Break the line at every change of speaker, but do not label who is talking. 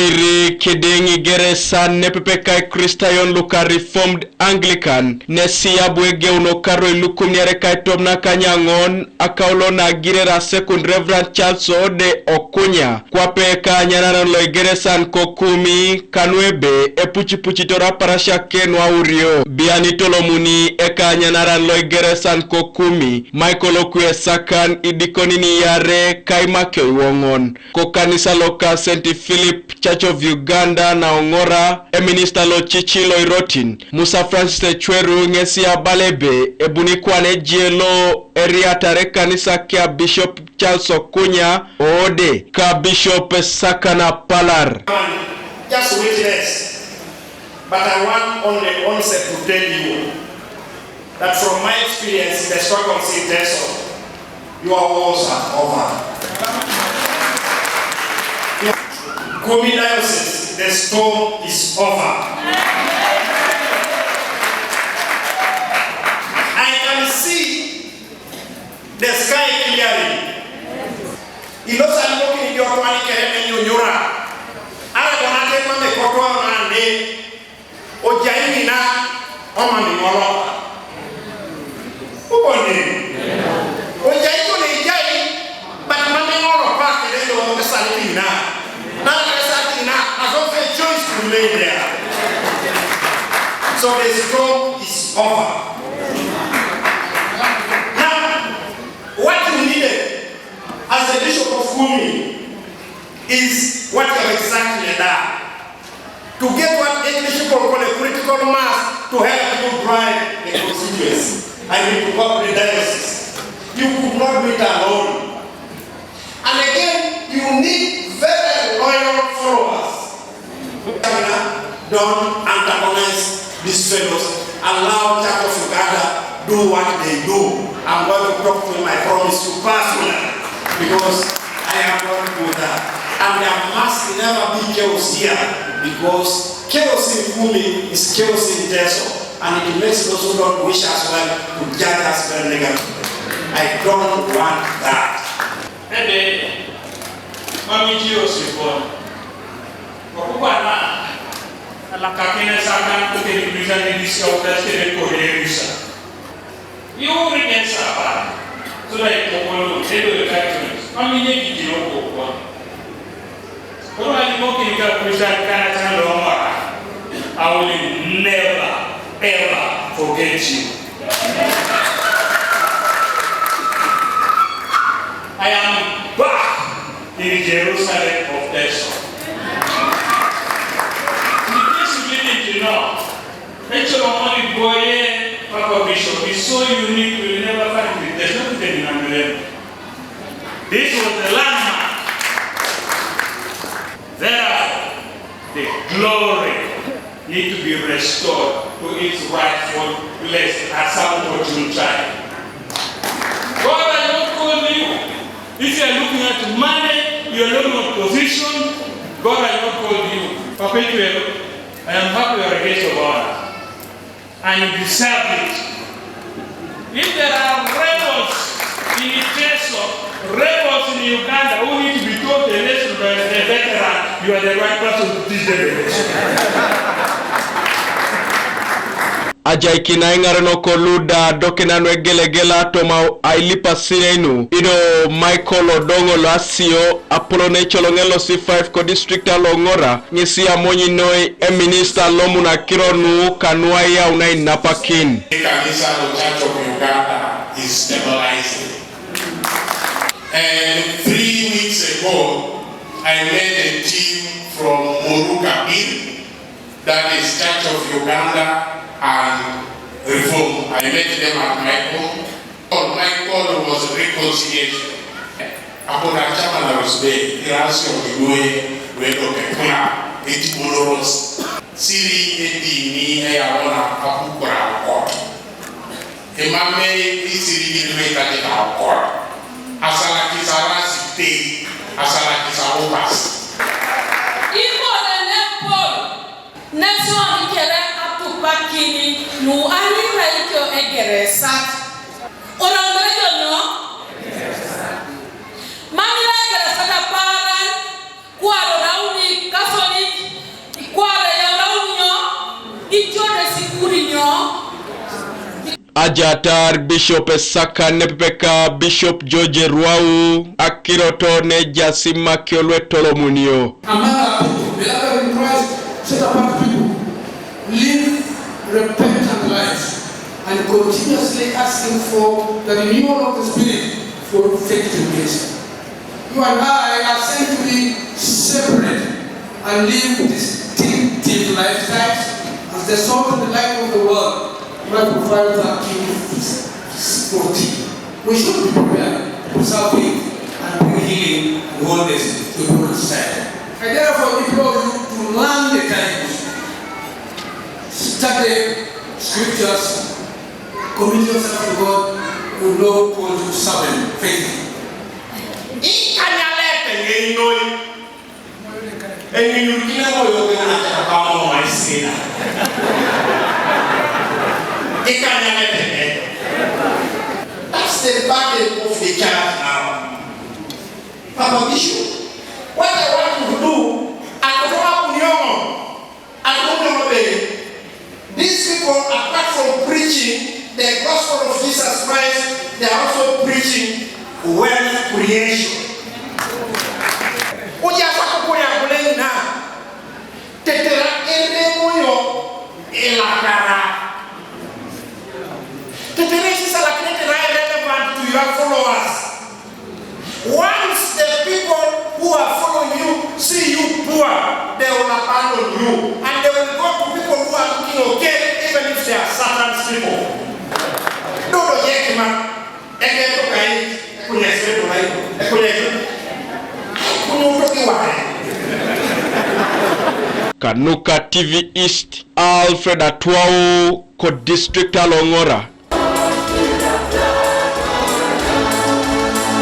Wairi kedengi geresan nepepekai Kristayon luka Reformed Anglican nesia bwege unokaro ilukum nyerekai tomna kanyangon akaulo na girera second Reverend Charles Ode Okunya kwapeka nyananan lo geresan ko Kumi kanwebe epuchi tora parasha kenwa urio bianito lomuni eka nyanaran lo geresan ko Kumi Michael Okwe sakan idikonini yare kaimake wongon ko kanisa loka St. Philip Church of Uganda na ongora minister lo chichilo irotin Musa Francis Ecweru ngesia balebe ebunikwane jielo area tare kanisa kia Bishop Charles Okunya Ode ka Bishop Sakana Palar.
Just witness, but I want on the onset to tell you that from my experience in the struggles in Teso, your wars are over. Kumi diocese, the storm is over. I can see the sky clearly. You know, I'm looking in your 20 and you ara donate mame koto na ne o jaini na o mami molo uboni o jai ko ne jai but mame molo pa ke de o mesali na mesali na aso fe choice to lay there. So the storm is over. Now what you needed as the Bishop of Kumi is what you have exactly done. To get what English people call a critical mass to help you drive the constituency. I mean to go to the diocese. You could not do it alone. And again, you need very loyal followers. Don't antagonize these fellows. Allow Church of Uganda do what they do. I'm going to talk to him, I promise you personally, because I am going to do that. And there must never be chaos here, because chaos in Kumi is chaos in Teso, and it makes those who don't wish us well to judge us very negatively. I don't want that. And then, Mami Jios is born. Wakubana, Alakakina Sakan to the representation of the state of Korea. You remain Sapa, so that you will do the factories. Mami Yaki, when I look in Ikanisan, I will never, ever forget you. I am back in Jerusalem of Teso. The place you need to know, Ecweru boy, Papa Bishop is so unique, you will never find it. There's nothing in America. This was the landmark. There, the glory need to be restored to its rightful place at some opportune time. God has not called you. If you are looking at money, you are looking at position, God has not called you. Papa Ecweru, I am happy you are a guest of honor, and you deserve it. If there are rebels in Teso, rebels in Uganda who need to be taught a lesson by a veteran, you are the right person to teach them a lesson.
Ajai kinaingare no koluda dokena no egelegela toma ailipa sinenu ido Michael Odongo lasio Apollo cholongelo C5 ko district alongora ngisi amonyi noi minister Alomu na kironu kanwa ya unai napakin.
Ikanisan Church of Uganda is stabilizing. And 3 weeks ago, I led a team from Moruka, that is Church of Uganda and Reform. I met them at my home. My call was reconciliation. Upon a chairman I was there, the answer of the way, where Dr. Kuna, Etibulos, Siri, Edi, ni Ayana, Kapukura, court. A man may be Siri, the our court. Asala kisara site, asala kisara opas.
Iko na nepo, neso amikele apupakini, nu anira iko egeresat. Ona mrejo no? Mamira egeresat aparan, kuaro rauni kasoni
ajatar Bishop Saka nepepeka Bishop George Ruau akiroto ne jasima kiolwe tolomunio.
Among our people, beloved in Christ, set apart people, live repentant lives and continuously asking for the renewal of the Spirit for effective grace. You and I are sent to be separate and live distinctive lifestyles as the salt and the light of the world. Matthew 5:13-14. We should be prepared to preserve faith and bring healing and wholeness to the human society. I therefore implore you to learn the times, study scriptures, commit yourself to God, who know what you serve faithfully.
Ikanyalete ngenyoi. Enyurukina moyo gana kama maisina. Ikanyalete. That's the burden of the church now. Papa Bishop, what I want to do, I don't know. These people, apart from preaching the gospel of Jesus Christ, they are also preaching wealth creation. Uja sako kuya kulena tetera ende moyo elakara tetera sisa lakini tena relevant to your followers. Once the people who are following you see you poor, they will abandon you and they will go to people who are looking okay even if they are Satan's people. Dodo yekima egeto kai kunyesero lai kunyesero
Kanuka TV East Alfred Atwao ko district Alongora.